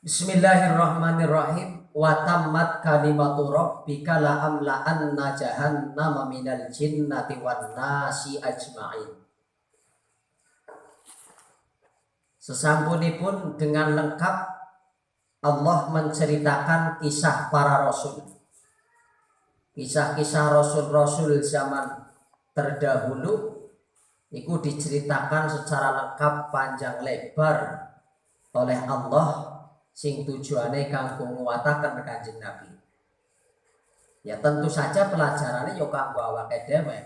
Bismillahirrahmanirrahim. Wa tammat kalimatu rabbika la amla'anna jahannama minal jinnati wan nasi ajma'in. Sesampunipun dengan lengkap Allah menceritakan kisah para rasul. Kisah-kisah rasul-rasul zaman terdahulu itu diceritakan secara lengkap panjang lebar oleh Allah sing tujuane kanggo nguwataken Kanjeng Nabi. Ya tentu saja pelajarannya yo kanggo awake dhewe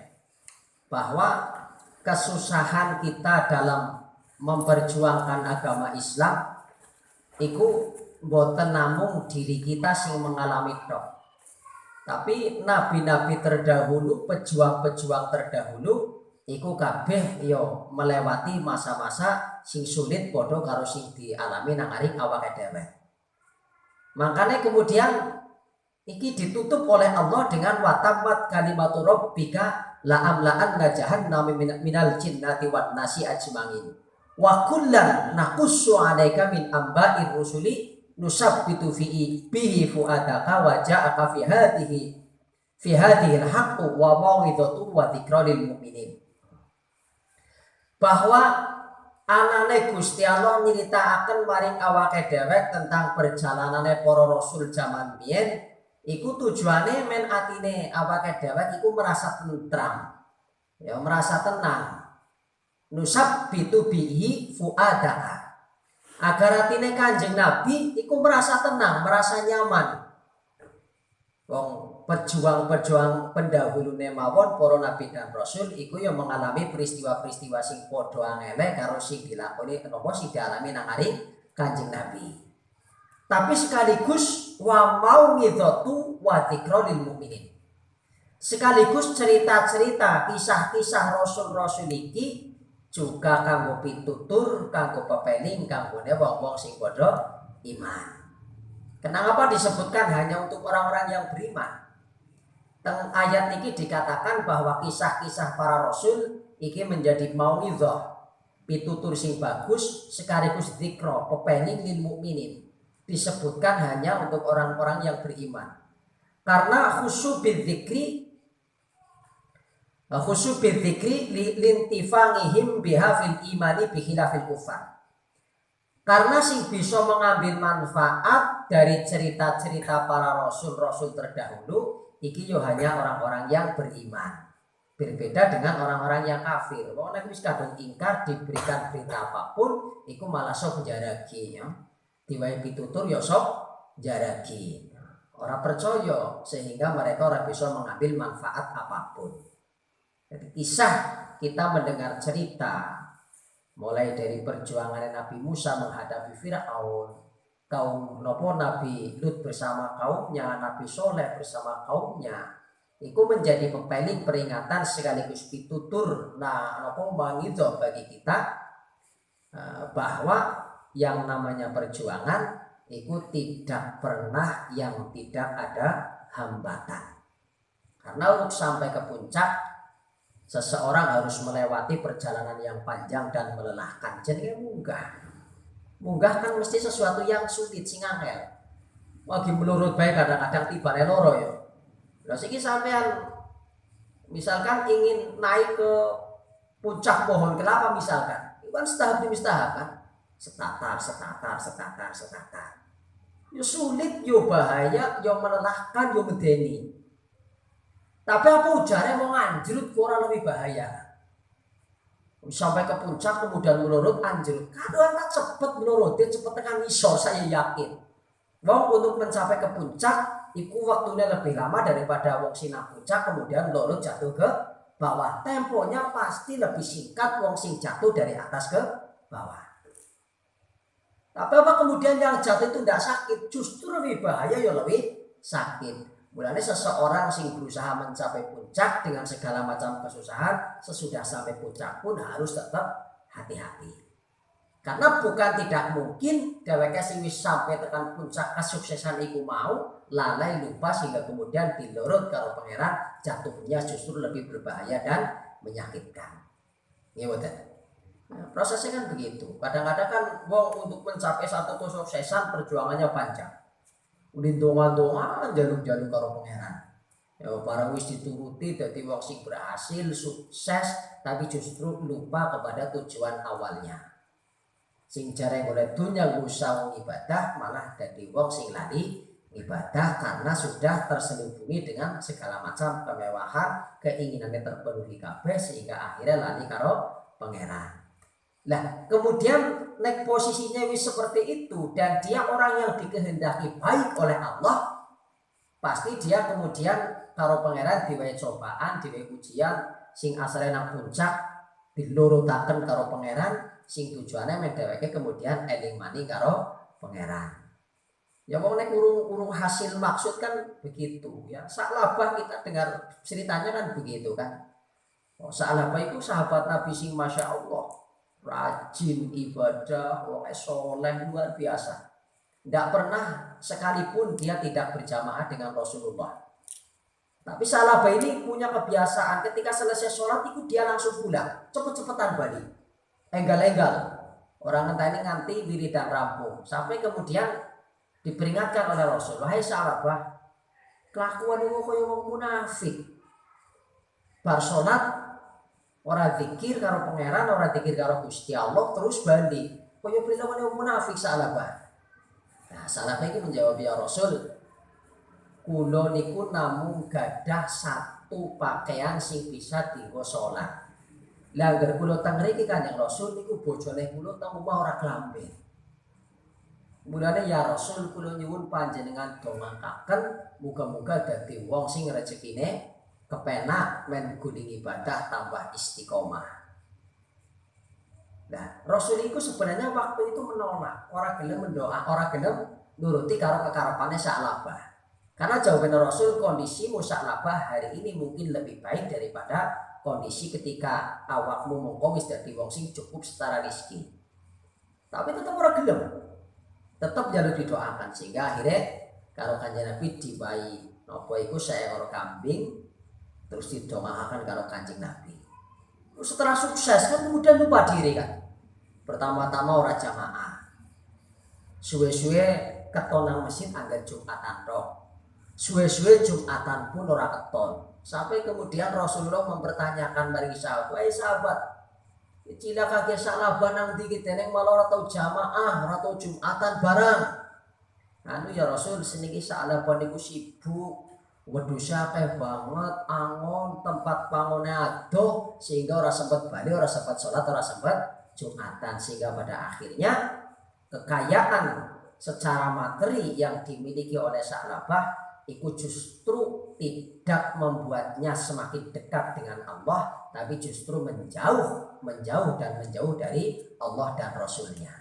bahwa kesusahan kita dalam memperjuangkan agama Islam iku mboten namung diri kita sing mengalami tok. Tapi nabi-nabi terdahulu, pejuang-pejuang terdahulu iku kabeh yo melewati masa-masa sing sulit padha karo sing dialami nang aring awake dhewe. Makanya kemudian iki ditutup oleh Allah dengan watammat kalimatu rabbika la amla'anna jahannama minal jinnati wan nasi ajma'in. Wa kullan naqussu 'alaika min amba'ir rusuli nusabbitu bihi fu'adaka wa ja'aka fi hadhihi al-haqqu wa mau'izatu wa dzikra lil mu'minin. Bahwa anane Gusti Allah nyritakaken maring awake dhewe tentang perjalanane para rasul zaman biyen iku tujuane men atine awake dhewe iku merasa tentram, ya merasa tenang. Nusabbitu bihi fuadaka, agar atine Kanjeng Nabi iku merasa tenang, merasa nyaman. Wong pejuang-pejuang pendahulune mawon para nabi dan rasul iku yang mengalami peristiwa-peristiwa sing padha angele karo sing dilakoni napa sing dialami nang aring Kanjeng Nabi. Tapi sekaligus wa mau'izatu wa dzikra lil mukminin. Sekaligus cerita-cerita kisah-kisah rasul-rasul iki juga kanggo pitutur, kanggo pepeling, kanggone wong-wong sing padha iman. Kenapa disebutkan hanya untuk orang-orang yang beriman? Teng ayat ini dikatakan bahwa kisah-kisah para rasul ini menjadi mau'izah, pitutur sing bagus sekaligus dzikra, pepeling lil mukminin. Disebutkan hanya untuk orang-orang yang beriman. Karena khusyuk bidzikri lintifangihim biha fil imani bihilafil kufar. Karena sing bisa mengambil manfaat dari cerita-cerita para rasul-rasul terdahulu iki yo hanya orang-orang yang beriman. Berbeda dengan orang-orang yang kafir. Wong nek wis kadung ingkar diberikan berita apapun iku malah sok jaragi ya. Diwai pitutur yo sok jaragi. Ora percaya sehingga mereka ora bisa mengambil manfaat apapun. Jadi kisah kita mendengar cerita mulai dari perjuangan Nabi Musa menghadapi Fir'aun, kaum Nabi Lut bersama kaumnya, Nabi Soleh bersama kaumnya, itu menjadi pepeling peringatan sekaligus pitutur mangidho bagi kita bahwa yang namanya perjuangan itu tidak pernah yang tidak ada hambatan. Karena untuk sampai ke puncak seseorang harus melewati perjalanan yang panjang dan melelahkan. Jadi munggah kan mesti sesuatu yang sulit sing angel. Wagi menurut baik kadang-kadang tibane loro ya. Lah siki sampean misalkan ingin naik ke puncak pohon kelapa misalkan, itu kan setahap demi setahap kan. Setatar. Yo sulit, yo bahaya, yo melelahkan, yo medeni. Tapi apa ujarnya mau anjrut kurang lebih bahaya. Sampai ke puncak kemudian menurut anjrut. Kadang tak cepet menurutnya cepet tekan isor saya yakin. Wong untuk mencapai ke puncak itu waktunya lebih lama daripada wong sinang puncak kemudian menurut jatuh ke bawah. Temponya pasti lebih singkat wong sing jatuh dari atas ke bawah. Tapi apa kemudian yang jatuh itu tidak sakit, justru lebih bahaya ya lebih sakit. Mulanya seseorang sing berusaha mencapai puncak dengan segala macam kesusahan, sesudah sampai puncak pun harus tetap hati-hati. Karena bukan tidak mungkin dheweke sing wis sampai tekan puncak kesuksesan iku mau lalai lupa sehingga kemudian dilorot karo pangeran, jatuhnya justru lebih berbahaya dan menyakitkan. Nggih mboten. Prosesnya kan begitu. Kadang-kadang kan wong untuk mencapai satu kesuksesan perjuangannya panjang. Udah donga-donga jaluk-jaluk karo pangeran. Ya para wis dituruti dadi wong sing berhasil, sukses, tapi justru lupa kepada tujuan awalnya. Sing jarang oleh dunia usah ibadah malah dadi wong sing lali ibadah karena sudah terselubungi dengan segala macam kemewahan, keinginannya terpenuhi kabeh sehingga akhirnya lali karo pangeran. Nah, kemudian nek posisinya wis seperti itu dan dia orang yang dikehendaki baik oleh Allah, pasti dia kemudian karo pangeran diwae cobaan, diwae ujian sing asale nang puncak dilurutaken karo pangeran sing tujuannya mendeweke kemudian eling mani karo pangeran. Ya wong nek urung hasil maksud kan begitu ya. Sa'labah kita dengar ceritanya kan begitu kan. Oh, Sa'labah itu sahabat Nabi sing Masya Allah rajin ibadah, wong soleh luar biasa. Tidak pernah sekalipun dia tidak berjamaah dengan Rasulullah. Tapi Sa'labah ini punya kebiasaan ketika selesai sholat itu dia langsung pulang, cepet-cepetan balik, enggal-enggal. Orang ngenteni nganti wiridan rampung sampai kemudian diperingatkan oleh Rasul, wahai Sa'labah, kelakuan itu kaya wong munafik. Bar sholat ora zikir karo pangeran, ora zikir karo Gusti Allah terus balik. Kaya perilaku wong munafik Sa'labah. Nah, Sa'labah iki menjawab, ya Rasul, kula niku namung gadah satu pakaian sing bisa dienggo sholat. Lah angger kula teng mriki Kanjeng Rasul niku bojone kula teng omah ora klambi. Mulane ya Rasul kula nyuwun panjenengan dongakaken muga-muga dadi wong sing rezekine kepenak men guling ibadah tambah istiqomah. Nah, Rasul itu sebenarnya waktu itu menolak, orang gelem mendoa, orang gelem nuruti karo kekarepane Sa'labah. Karena jawaban Rasul kondisi Sa'labah hari ini mungkin lebih baik daripada kondisi ketika awakmu mongko wis dadi wong sing cukup secara rezeki. Tapi tetap orang gelem. Tetap jalur didoakan sehingga akhirnya kalau Kanjeng Nabi diwai napa iku seekor kambing terus didoakan kalau Kanjeng Nabi. Setelah sukses kan kemudian lupa diri kan. Pertama-tama ora jamaah. Suwe-suwe keton nang masjid anggar Jumatan tok. Suwe-suwe Jumatan pun ora keton. Sampai kemudian Rasulullah mempertanyakan maring sahabat, "Wahai sahabat, cilaka ke Sa'labah nang ndi kene malah ora tau jamaah, ora tau Jumatan barang." Anu ya Rasul, seniki Sa'labah niku sibuk, wedhuse akeh banget, angon, tempat pangone adoh sehingga ora sempat bali, ora sempat salat, ora sempat Jumatan sehingga pada akhirnya kekayaan secara materi yang dimiliki oleh Sa'labah itu justru tidak membuatnya semakin dekat dengan Allah, tapi justru menjauh dari Allah dan Rasulnya.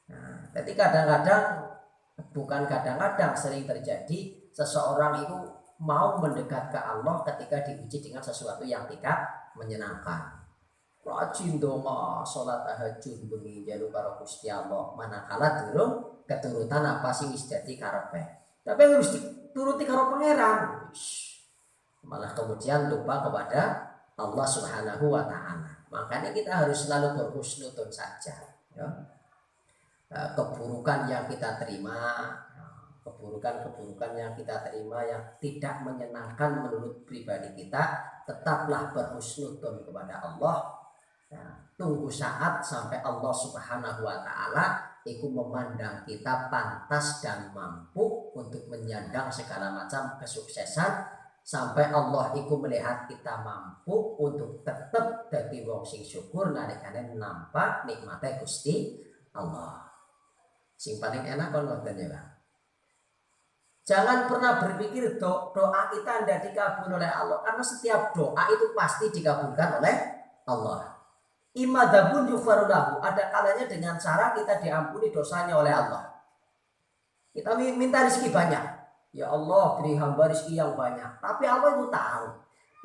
Nah, jadi kadang-kadang, bukan kadang-kadang, sering terjadi seseorang itu mau mendekat ke Allah ketika diuji dengan sesuatu yang tidak menyenangkan. Rajin donga, sholat tahajud bengi jalu karo Gusti Allah, manakala durung keturutan apa sih wis dadi karepe. Tapi harus dituruti karo pangeran. Malah kemudian lupa kepada Allah Subhanahu wa taala. Makanya kita harus selalu berhusnudon saja, ya. Keburukan yang kita terima, keburukan yang kita terima yang tidak menyenangkan menurut pribadi kita, tetaplah berhusnudon kepada Allah. Nah, tunggu saat sampai Allah Subhanahu wa taala iku memandang kita pantas dan mampu untuk menyandang segala macam kesuksesan, sampai Allah iku melihat kita mampu untuk tetap dadi wong sing syukur nalikane nampak nikmate Gusti Allah. Sing paling enak kon ngoten ya, Bang. Jangan pernah berpikir doa kita tidak dikabul oleh Allah, karena setiap doa itu pasti dikabulkan oleh Allah. Imadabun yufarulahu, ada kalanya dengan cara kita diampuni dosanya oleh Allah. Kita minta rezeki banyak, ya Allah beri hamba rezeki yang banyak, tapi Allah itu tahu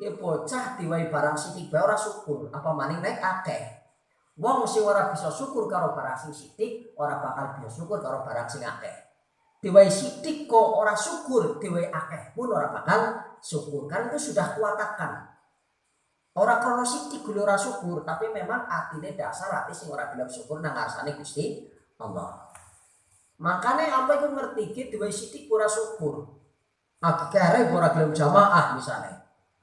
ya bocah diwai barang sithik bae ora syukur, apa maning naik akeh. Wong sing ora bisa syukur karo barang sing sithik, ora bakal bisa syukur karo barang sing akeh. Diwai sithik kok ora syukur, diwai akeh pun ora bakal syukur, kan itu sudah kuatakan. Ora krana sithik gulu ora syukur, tapi memang atine dasar ati sing ora gelem syukur nang ngarsane Gusti Allah. Makane apa iku ngerti iki duwe sithik ora syukur. Akhire ora gelem jamaah misale.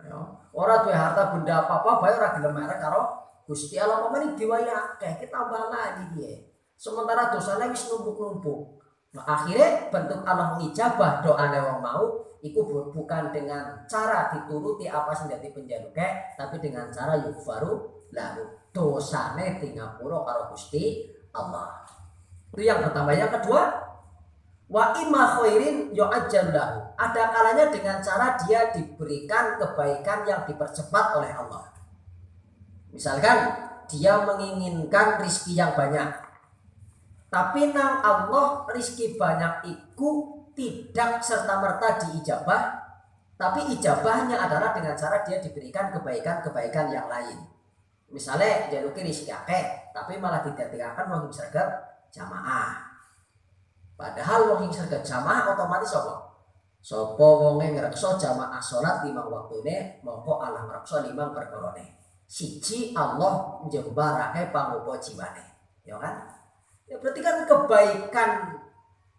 Ya, ora duwe harta benda apa-apa bae ora gelem merek karo Gusti Allah pamane diwae akeh kita tambah lagi piye. Sementara dosane wis numpuk-numpuk. Nah, akhirnya bentuk Allah mengijabah doane wong mau iku bukan dengan cara dituruti apa sing dadi penjaluke, tapi dengan cara yughfaru lahu. Dosane tingapura karo Gusti Allah. Itu yang pertama. Yang kedua, wa imma khairin yu'ajjal lahu. Ada kalanya dengan cara dia diberikan kebaikan yang dipercepat oleh Allah. Misalkan dia menginginkan rizki yang banyak, tapi nang Allah rizki banyak itu tidak serta-merta diijabah, tapi ijabahnya adalah dengan cara dia diberikan kebaikan-kebaikan yang lain. Misalnya jaluki rizki akeh, tapi malah didadekaken wong sergap jamaah. Padahal wong sergap jamaah otomatis apa? Sapa wonge ngreksa jamaah salat 5 waktune, mongko Allah ngreksa 5 perkarane. Siji Allah njembarake pangupa jiwane, ya kan? Ya berarti kan kebaikan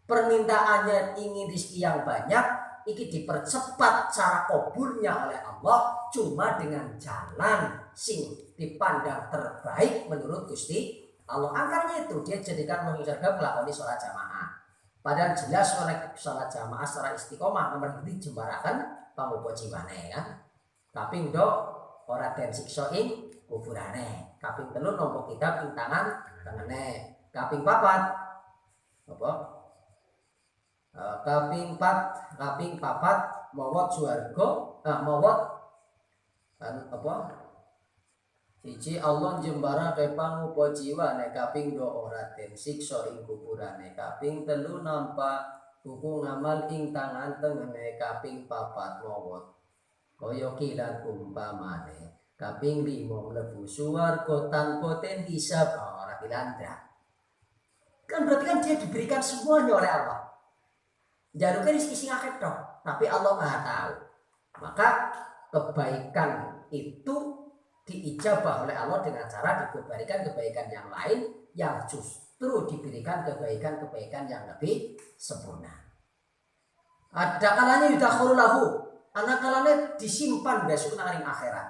permintaannya ingin rezeki yang banyak, iki dipercepat cara kabulnya oleh Allah cuma dengan jalan sing dipandang terbaik menurut Gusti Allah. Akarnya itu dia jadikan mengucapkan melakoni sholat jamaah. Padahal jelas oleh sholat jamaah secara istiqomah nomor ini jembarakan pangupa jiwane kan. Tapi ndok ora den siksa ing kuburane. Kaping 3 nampa kitab ing tangan tengene. Kaping 4 apa? Kaping 4 mawat swarga, mawat kan apa? Siji Allah jembara ke pangupa jiwane, kaping 2 ora den siksa ing kuburane. Kaping 3 nampa buku ngamal ing tangan tengene. Kaping 4 mawat kaya kilat umpamane. Kaping 5 mlebu swarga tanpa ten hisab, ora dilandrak. Kan berarti kan dia diberikan semuanya oleh Allah. Jaruke rezeki sing akeh tok, tapi Allah Maha tahu. Maka kebaikan itu diijabah oleh Allah dengan cara diberikan kebaikan yang lain yang justru diberikan kebaikan-kebaikan yang lebih sempurna. Ada kalanya yudakhuru lahu, anak kalanya disimpan besok nang akhirat.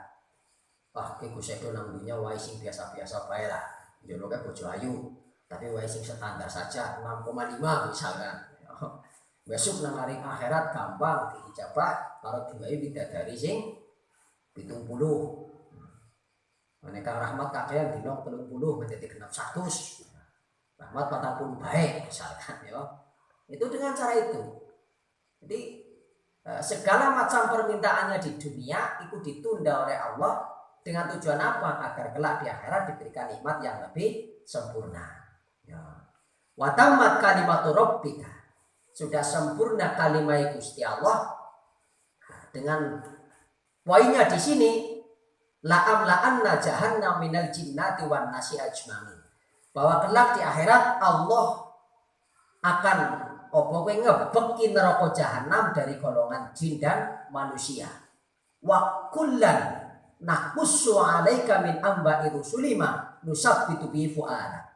Wah, ki Gusti nang dunya wae sing biasa-biasa bae lah. Joloke bojo ayu, tapi wae sing standar saja 6,5 misalkan. Besok nang akhirat gampang diijabah kalau diwae bidadari sing 70. Maneka rahmat kakean dina 30 menjadi genap 100. Rahmat 40 baik misalkan ya. Itu dengan cara itu. Jadi segala macam permintaannya di dunia itu ditunda oleh Allah dengan tujuan apa? Agar kelak di akhirat diberikan nikmat yang lebih sempurna. Ya. Wa tammat kalimatu rabbika. Sudah sempurna kalimat Gusti Allah. Dengan poinnya di sini la'amla'anna jahannam minal jinnati wan nasi ajmain. Bahwa kelak di akhirat Allah akan ngebeki neraka jahanam dari golongan jin dan manusia. Wa kullan naqussu 'alaika min amba'i rusulima nusabbitu bi fu'ada.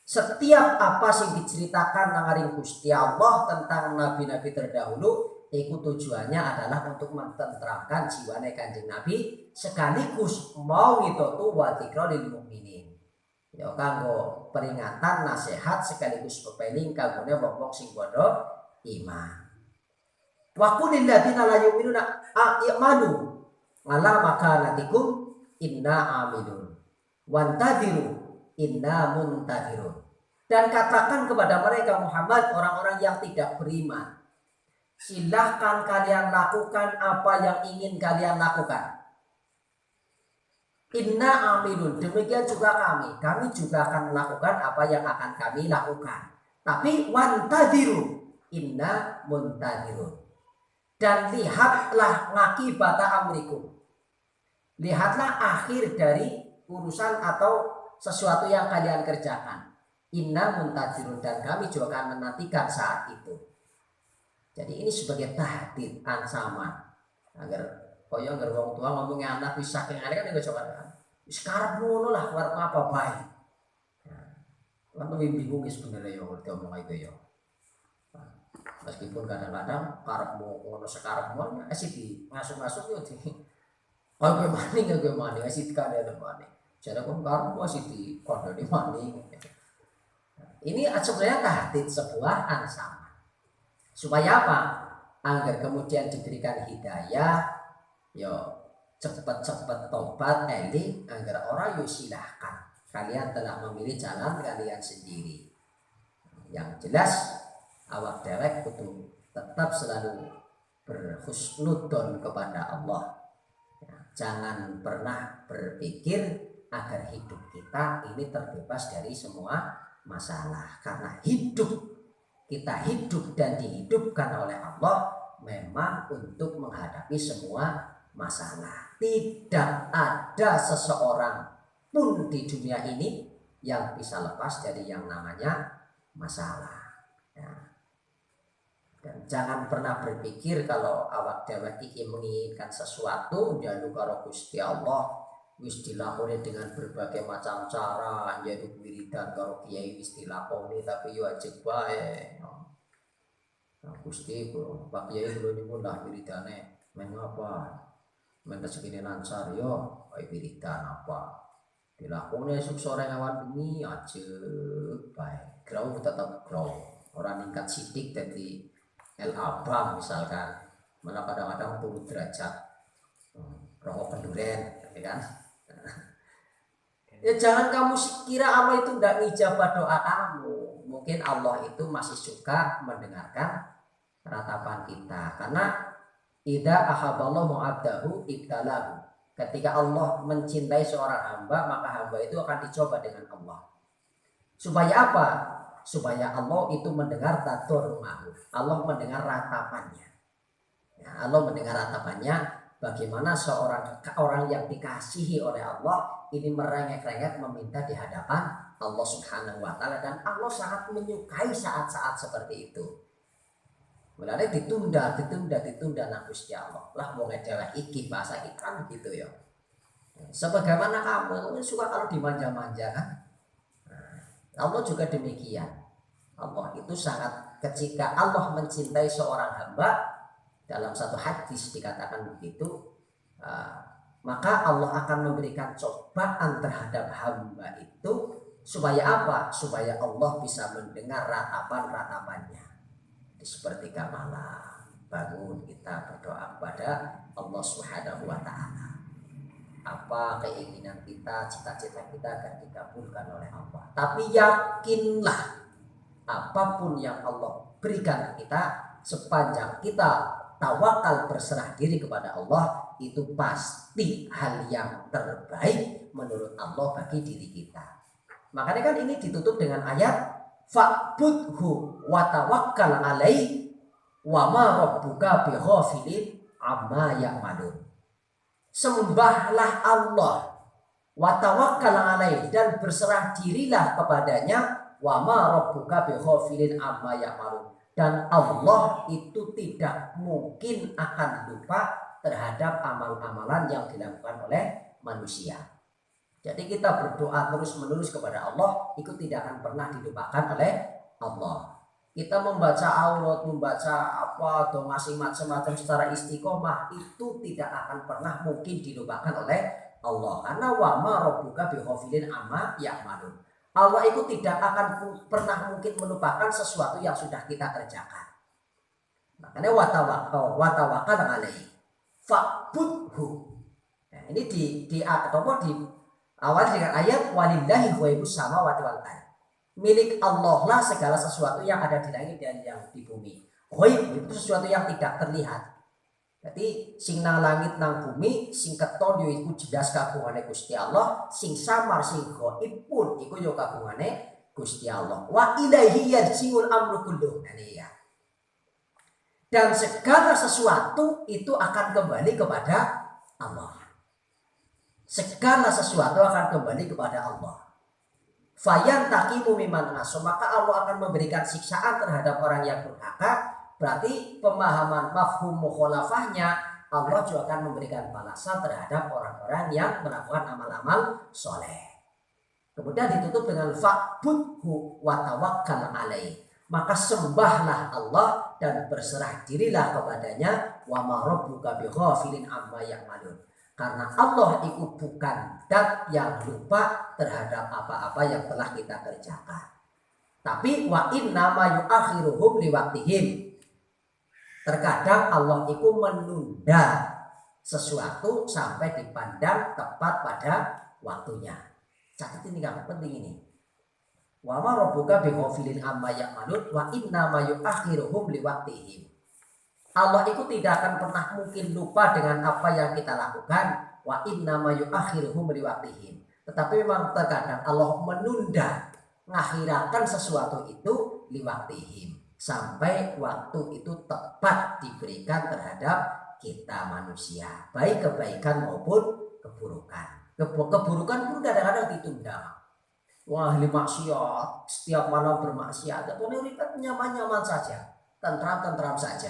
Setiap apa sing diceritakan nang Gusti Allah tentang nabi-nabi terdahulu, itu tujuannya adalah untuk mententeramkan jiwane Kanjeng Nabi sekaligus mau ngitotu wa dzikra lil mukminin. Ya kanggo peringatan nasihat sekaligus pepeling kanggone wong-wong sing padha iman. Wa qulil ladzina la yu'minuna a'malu ala makanatikum inna amilun wantadiru inna muntahirun. Dan katakan kepada mereka Muhammad, orang-orang yang tidak beriman, silahkan kalian lakukan apa yang ingin kalian lakukan. Inna amilun, demikian juga kami juga akan melakukan apa yang akan kami lakukan. Tapi wantadiru inna muntahirun. Dan lihatlah ngakibata amrikum. Lihatlah akhir dari urusan atau sesuatu yang kalian kerjakan. Inna muntadzirun, dan kami juga akan menantikan saat itu. Jadi ini sebagai tahdid, ancaman agar Kaya ngger wong tua ngomongi anak wis saking elek kan iso kan. Wis karep ngono lah, karep apa bae. Kan bingung sebenarnya ya ngomong itu ya. Meskipun kadang-kadang karepmu ngono sekarepmu asih di ngasuk-ngasuk yo di kowe maning asih dikandani maning. Jare kon karepmu asih di kondoni maning. Ini sebenarnya tahdid sebuah ancaman. Supaya apa? Agar kemudian diberikan hidayah, yo cepet-cepet tobat eling agar orang yo silahkan. Kalian telah memilih jalan kalian sendiri. Yang jelas awak dewek kudu tetap selalu berhusnudon kepada Allah. Jangan pernah berpikir agar hidup kita ini terbebas dari semua masalah, karena kita hidup dan dihidupkan oleh Allah memang untuk menghadapi semua masalah. Tidak ada seseorang pun di dunia ini yang bisa lepas dari yang namanya masalah ya. Dan jangan pernah berpikir kalau awak dewek iki menginginkan sesuatu njaluk karo Gusti Allah wis dilakoni dengan berbagai macam cara, njaluk wiridan karo kiai wis dilakoni tapi yo ajeg bae. Nah, Gusti Pak Kiai kula nyuwun lah wiridane men apa? Men rezekine lancar yo kaya wiridan apa. Dilakoni esuk sore ngawan bengi ajeg bae. Grau tetap grau. Ora ningkat sithik dadi El Abang misalkan. Malah kadang-kadang turun derajat. Rokok penduren, ya kan? Ya jangan kamu kira Allah itu tidak ngijabah doa kamu. Mungkin Allah itu masih suka mendengarkan ratapan kita. Karena idza ahabballahu 'abdahu ibtalahu. Ketika Allah mencintai seorang hamba, maka hamba itu akan dicoba dengan Allah. Supaya apa? Supaya Allah itu mendengar taturmahu. Allah mendengar ratapannya. Ya, Allah mendengar ratapannya. Bagaimana orang yang dikasihi oleh Allah ini merengek-rengek meminta di hadapan Allah Subhanahu wa taala, dan Allah sangat menyukai saat-saat seperti itu. Mulane ditunda nang Gusti Allah. Lah wong dewek iki bahasa iklan gitu ya. Sebagaimana kamu suka kalau dimanja-manja kan? Allah juga demikian. Allah itu sangat, ketika Allah mencintai seorang hamba, dalam satu hadis dikatakan begitu, maka Allah akan memberikan cobaan terhadap hamba itu supaya apa? Supaya Allah bisa mendengar ratapan-ratapannya. Seperti malam bangun kita berdoa kepada Allah Subhanahu wa taala. Apa keinginan kita, cita-cita kita akan dikabulkan oleh Allah. Tapi yakinlah apapun yang Allah berikan kita, sepanjang kita tawakal berserah diri kepada Allah, itu pasti hal yang terbaik menurut Allah bagi diri kita. Makanya kan ini ditutup dengan ayat fa'budhu wa tawakkal alaihi wa ma rabbuka bighafilin amma ya'malun. Sembahlah Allah wa tawakkal alaihi, dan berserah dirilah kepadanya, wa ma rabbuka bighafilin amma ya'malun. Dan Allah itu tidak mungkin akan lupa terhadap amal-amalan yang dilakukan oleh manusia. Jadi kita berdoa terus-menerus kepada Allah, itu tidak akan pernah dilupakan oleh Allah. Kita membaca aurat, membaca apa, doa macam-macam secara istiqomah, itu tidak akan pernah mungkin dilupakan oleh Allah. Karena wa ma rabbuka bighafilin amma ya'malun. Allah itu tidak akan pernah mungkin melupakan sesuatu yang sudah kita kerjakan. Makanya watawakal alaihi fa'budhu. Nah, ini di awal dengan ayat walillahi ghaibus samawati wal ardh. Milik Allah lah segala sesuatu yang ada di langit dan yang di bumi. Ghaib itu sesuatu yang tidak terlihat. Jadi sing nang langit nang bumi sing keton yo iku jelas kagungane Gusti Allah, sing samar sing gaib pun iku yo kagungane Gusti Allah. Wa ilaihi yarji'ul amru kulluh. Ya. Dan segala sesuatu itu akan kembali kepada Allah. Segala sesuatu akan kembali kepada Allah. Fayan taqimu miman aso, maka Allah akan memberikan siksaan terhadap orang yang durhaka. Berarti pemahaman mafhum mukhalafahnya Allah juga akan memberikan balasan terhadap orang-orang yang melakukan amal-amal soleh. Kemudian ditutup dengan fa'budhu wa tawakkal alaih. Maka sembahlah Allah dan berserah dirilah kepadanya. Wa ma rabbuka bighafilin amma ya'malun. Karena Allah itu bukan zat yang lupa terhadap apa-apa yang telah kita kerjakan. Tapi wa inna ma yu'akhiruhum liwaqtihim. Terkadang Allah itu menunda sesuatu sampai dipandang tepat pada waktunya. Catat ini kamu penting ini. Wa ma rabbuka bighafilin amma ya'malun wa inna ma yu'akhiruhum liwaqtihim. Allah itu tidak akan pernah mungkin lupa dengan apa yang kita lakukan. Wa inna ma yu'akhiruhum liwaqtihim. Tetapi memang terkadang Allah menunda, mengakhirkan sesuatu itu liwaqtihim, sampai waktu itu tepat diberikan terhadap kita manusia, baik kebaikan maupun keburukan. Keburukan pun kadang-kadang ditunda. Wah, ahli maksiat setiap malam bermaksiat, tapi uripnya nyaman-nyaman saja, tentram-tentram saja.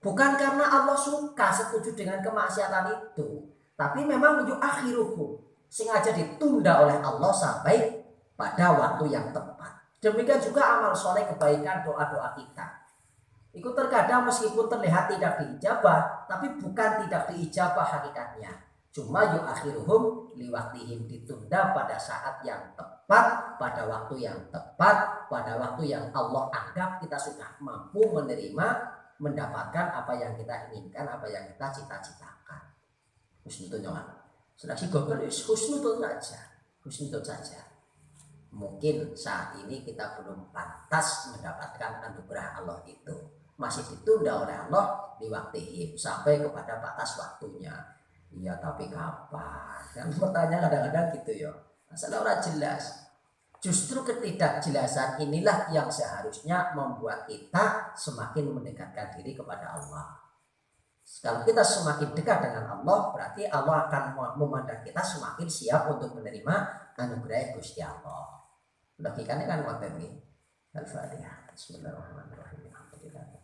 Bukan karena Allah suka setuju dengan kemaksiatan itu, tapi memang yu'akhiruhu, sengaja ditunda oleh Allah sampai pada waktu yang tepat. Demikian juga amal soleh, kebaikan, doa-doa kita. Itu terkadang meskipun terlihat tidak diijabah, tapi bukan tidak diijabah hakikatnya. Cuma yu'akhiruhum liwaqtihim, ditunda pada saat yang tepat, pada waktu yang tepat, pada waktu yang Allah anggap kita sudah mampu menerima, mendapatkan apa yang kita inginkan, apa yang kita cita-citakan. Husnudun ya. Sudah sih husnudun saja. Husnudun saja. Mungkin saat ini kita belum pantas mendapatkan anugerah Allah itu. Masih ditunda oleh Allah liwaqtihim, sampai kepada batas waktunya. Iya, tapi kapan? Kan pertanyaan kadang-kadang gitu ya. Masalah orang jelas. Justru ketidakjelasan inilah yang seharusnya membuat kita semakin mendekatkan diri kepada Allah. Kalau kita semakin dekat dengan Allah, berarti Allah akan memandang kita semakin siap untuk menerima anugerah Gusti Allah. Logikanya kan konten ini. Al-Fatihah. Bismillahirrahmanirrahim.